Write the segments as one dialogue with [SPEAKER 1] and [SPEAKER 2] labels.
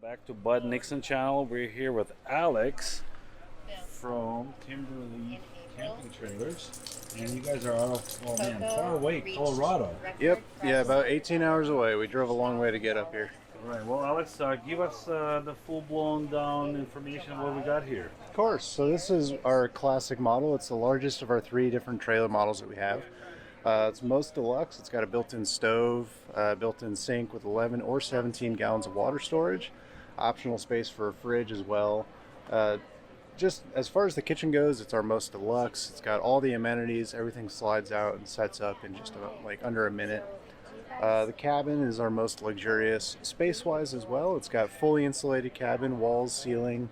[SPEAKER 1] Back to BudNixon channel. We're here with Alex from Timberleaf Camping Trailers, and you guys are out of, oh man, far away, Colorado.
[SPEAKER 2] Yep, yeah, about 18 hours away. We drove a long way to get up here.
[SPEAKER 1] All right, well, Alex, give us the full-blown down information of what we got here.
[SPEAKER 2] Of course, so this is our classic model. It's the largest of our 3 different trailer models that we have. It's most deluxe. It's got a built-in stove, built-in sink with 11 or 17 gallons of water storage, optional space for a fridge as well. Just as far as the kitchen goes, it's our most deluxe. It's got all the amenities. Everything slides out and sets up in just about like under a minute. The cabin is our most luxurious space-wise as well. It's got fully insulated cabin, walls, ceiling,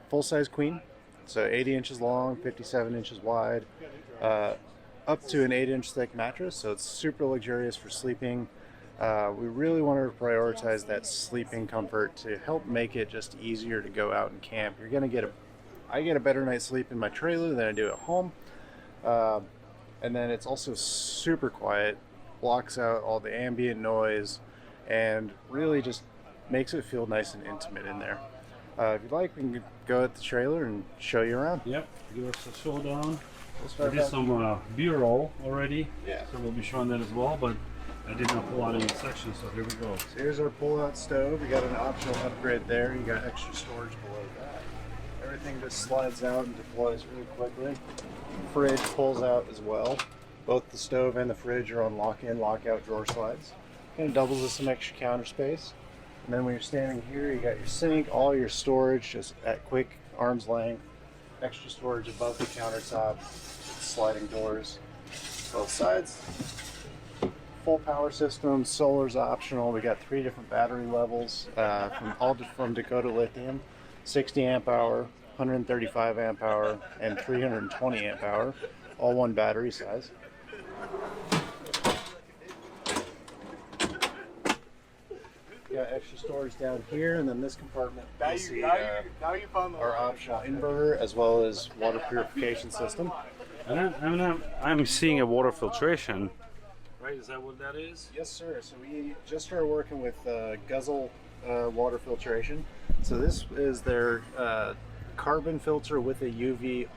[SPEAKER 2] full-size queen, so 80 inches long, 57 inches wide, up to an 8-inch thick mattress, so it's super luxurious for sleeping. We really want to prioritize that sleeping comfort to help make it just easier to go out and camp. You're gonna get I get a better night's sleep in my trailer than I do at home, and then it's also super quiet, blocks out all the ambient noise, and really just makes it feel nice and intimate in there. If you'd like, we can go at the trailer and show you around.
[SPEAKER 1] Yep, give us a showdown. We did some B-roll already,
[SPEAKER 2] yeah.
[SPEAKER 1] So we'll be showing that as well, but I did not pull out any sections, so here we go.
[SPEAKER 2] So here's our pull-out stove. You got an optional upgrade there. You got extra storage below that. Everything just slides out and deploys really quickly. Fridge pulls out as well. Both the stove and the fridge are on lock-in, lock-out drawer slides. Kind of doubles as some extra counter space. And then when you're standing here, you got your sink, all your storage just at quick arm's length. Extra storage above the countertop, sliding doors, both sides. Full power system, solar's optional. We got 3 different battery levels from Dakota Lithium, 60 amp hour, 135 amp hour, and 320 amp hour, all one battery size. Got extra storage down here, and then this compartment you see our optional inverter as well as water purification system.
[SPEAKER 1] And I'm seeing a water filtration. Right, is that what that is?
[SPEAKER 2] Yes, sir. So we just started working with Guzzle water filtration. So this is their carbon filter with a UV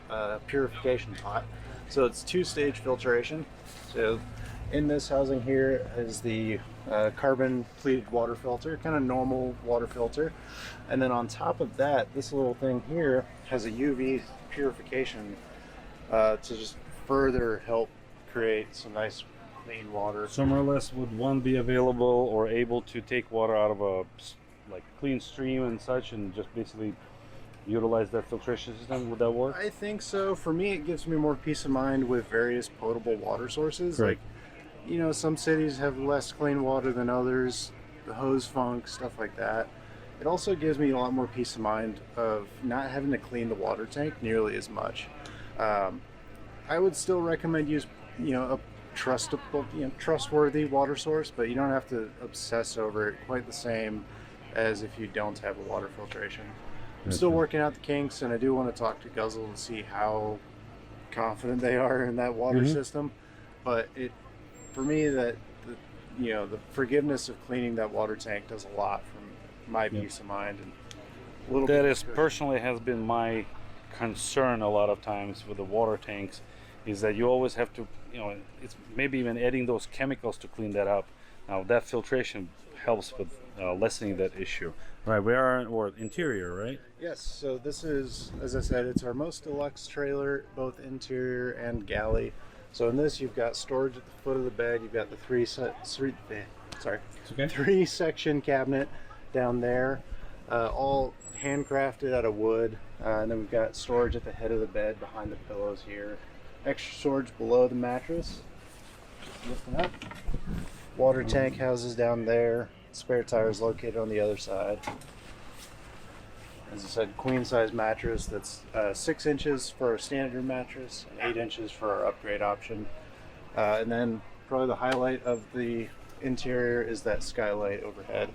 [SPEAKER 2] purification pot. So it's 2-stage filtration. So in this housing here is the carbon pleated water filter, kind of normal water filter. And then on top of that, this little thing here has a UV purification to just further help create some nice clean water.
[SPEAKER 1] So more or less, would one be available or able to take water out of a like clean stream and such, and just basically utilize that filtration system? Would that work?
[SPEAKER 2] I think so. For me, it gives me more peace of mind with various potable water sources.
[SPEAKER 1] Right.
[SPEAKER 2] Like, you know, some cities have less clean water than others, the hose funk, stuff like that. It also gives me a lot more peace of mind of not having to clean the water tank nearly as much. I would still recommend use, a trustworthy water source, but you don't have to obsess over it quite the same as if you don't have a water filtration. I'm still working out the kinks, and I do want to talk to Guzzle and see how confident they are in that water system. But for me, the forgiveness of cleaning that water tank does a lot for my peace of mind. And a little
[SPEAKER 1] that
[SPEAKER 2] bit
[SPEAKER 1] is personally has been my concern a lot of times with the water tanks, is that you always have to, it's maybe even adding those chemicals to clean that up. Now that filtration helps with lessening that issue. Right, we are in interior, right?
[SPEAKER 2] Yes, so this is, as I said, it's our most deluxe trailer, both interior and galley. So in this, you've got storage at the foot of the bed. You've got the 3-section cabinet down there, all handcrafted out of wood. And then we've got storage at the head of the bed behind the pillows here. Extra storage below the mattress. Just lifting up. Water tank houses down there. Spare tires located on the other side. As I said, queen size mattress that's 6 inches for our standard mattress and 8 inches for our upgrade option. And then probably the highlight of the interior is that skylight overhead.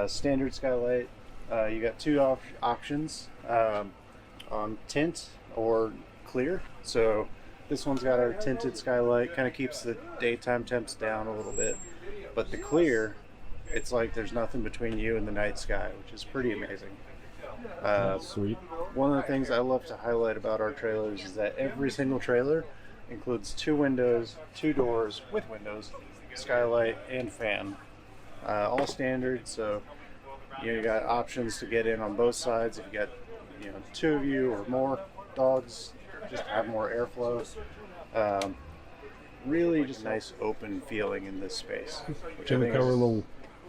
[SPEAKER 2] Standard skylight, you got 2 options on tint or clear. So this one's got our tinted skylight, kind of keeps the daytime temps down a little bit. But the clear It's like there's nothing between you and the night sky, which is pretty amazing.
[SPEAKER 1] That's sweet.
[SPEAKER 2] One of the things I love to highlight about our trailers is that every single trailer includes 2 windows, 2 doors with windows, skylight, and fan. All standard, so you got options to get in on both sides. If you got 2 of you or more dogs, just have more airflow. Really just nice open feeling in this space.
[SPEAKER 1] Can we cover a little?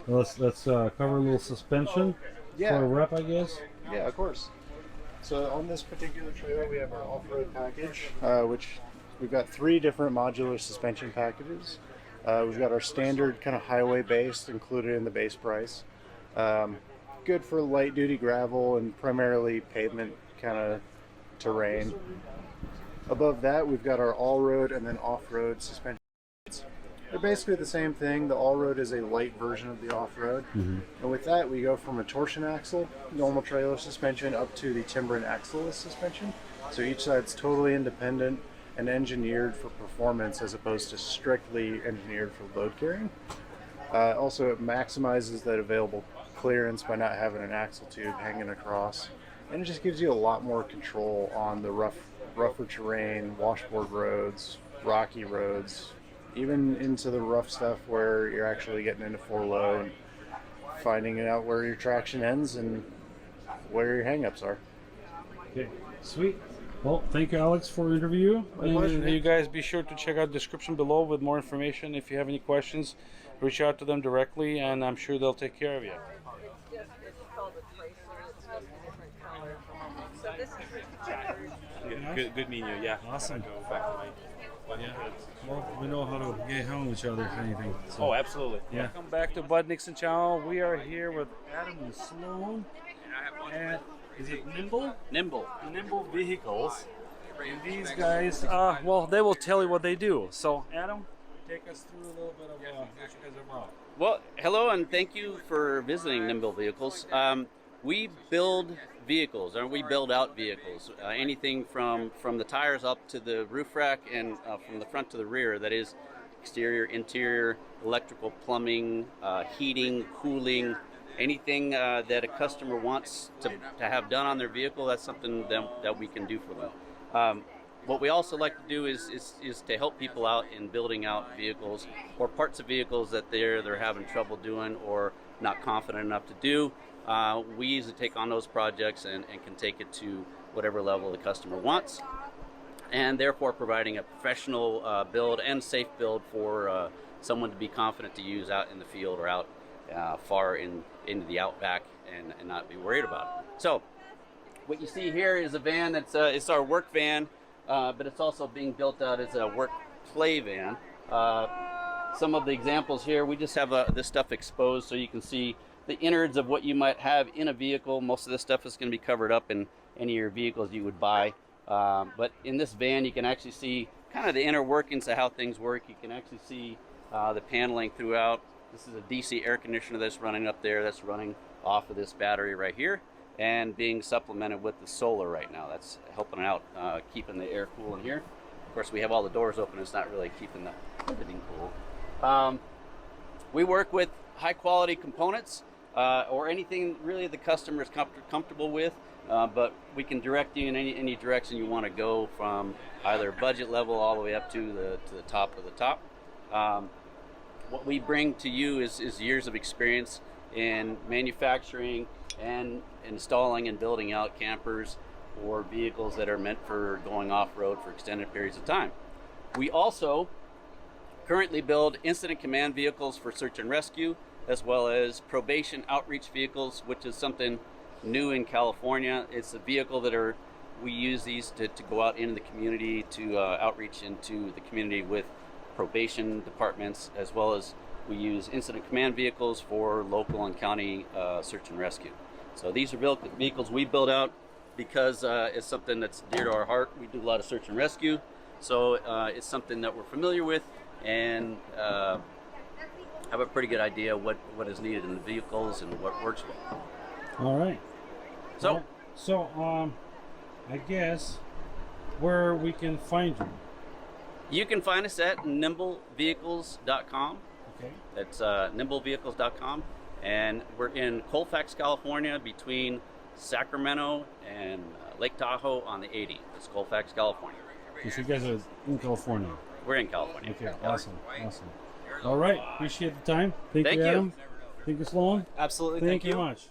[SPEAKER 1] Let's cover a little suspension for a rep, I guess.
[SPEAKER 2] Yeah, of course. So on this particular trailer, we have our off-road package, which we've got 3 different modular suspension packages. We've got our standard kind of highway base included in the base price. Good for light-duty gravel and primarily pavement kind of terrain. Above that, we've got our all-road and then off-road suspension. They're basically the same thing. The all-road is a light version of the off-road. And with that, we go from a torsion axle, normal trailer suspension, up to the timber and axle-less suspension. So each side's totally independent and engineered for performance as opposed to strictly engineered for load carrying. Also, it maximizes that available clearance by not having an axle tube hanging across. And it just gives you a lot more control on the rougher terrain, washboard roads, rocky roads, even into the rough stuff where you're actually getting into 4-low and finding out where your traction ends and where your hangups are.
[SPEAKER 1] Okay, sweet. Well, thank you, Alex, for the interview.
[SPEAKER 2] My pleasure.
[SPEAKER 1] And you guys be sure to check out the description below with more information. If you have any questions, reach out to them directly, and I'm sure they'll take care of you.
[SPEAKER 3] It's called a tracer. It's just a different color. So this is
[SPEAKER 4] Good meeting you. Yeah.
[SPEAKER 1] Awesome.
[SPEAKER 4] Go back to my
[SPEAKER 1] Yeah. Well, we know how to get home with each other if anything. So.
[SPEAKER 4] Oh, absolutely.
[SPEAKER 1] Yeah. Welcome back to BudNixon channel. We are here with Adam and Sloan at, is it Nimbl?
[SPEAKER 4] Nimbl.
[SPEAKER 1] Nimbl Vehicles. And these guys, well, they will tell you what they do. So, Adam, take us through a little bit of what you guys are about.
[SPEAKER 5] Well, hello and thank you for visiting Nimbl Vehicles. We build vehicles, or we build out vehicles. Anything from the tires up to the roof rack and from the front to the rear. That is exterior, interior, electrical, plumbing, heating, cooling, anything that a customer wants to have done on their vehicle. That's something that we can do for them. What we also like to do is to help people out in building out vehicles or parts of vehicles that they're having trouble doing or not confident enough to do. We usually take on those projects and can take it to whatever level the customer wants, and therefore providing a professional build and safe build for someone to be confident to use out in the field or out far into the outback and not be worried about it. So what you see here is a van that's it's our work van, but it's also being built out as a work play van. Some of the examples here, we just have this stuff exposed so you can see the innards of what you might have in a vehicle. Most of this stuff is going to be covered up in any of your vehicles you would buy. But in this van, you can actually see kind of the inner workings of how things work. You can actually see the paneling throughout. This is a DC air conditioner that's running up there, that's running off of this battery right here and being supplemented with the solar right now. That's helping out, keeping the air cool in here. Of course, we have all the doors open. It's not really keeping everything cool. We work with high quality components. Or anything really the customer is comfortable with, but we can direct you in any direction you want to go, from either budget level all the way up to the top of the top. What we bring to you is years of experience in manufacturing and installing and building out campers or vehicles that are meant for going off-road for extended periods of time. We also currently build incident command vehicles for search and rescue, as well as probation outreach vehicles, which is something new in California. It's a vehicle that we use these to go out into the community, to outreach into the community with probation departments, as well as we use incident command vehicles for local and county search and rescue. So these are vehicles we build out because it's something that's dear to our heart. We do a lot of search and rescue, so it's something that we're familiar with and have a pretty good idea what is needed in the vehicles and what works well.
[SPEAKER 1] All right. So I guess where we can find you.
[SPEAKER 5] You can find us at nimblvehicles.com.
[SPEAKER 1] Okay.
[SPEAKER 5] It's nimblevehicles.com, and we're in Colfax, California, between Sacramento and Lake Tahoe on the 80. It's Colfax, California.
[SPEAKER 1] So you guys are in California.
[SPEAKER 5] We're in California.
[SPEAKER 1] Okay, awesome. All right, appreciate the time. Thank you,
[SPEAKER 5] you.
[SPEAKER 1] Adam. Thank you, Sloan.
[SPEAKER 4] Absolutely.
[SPEAKER 1] Thank you much.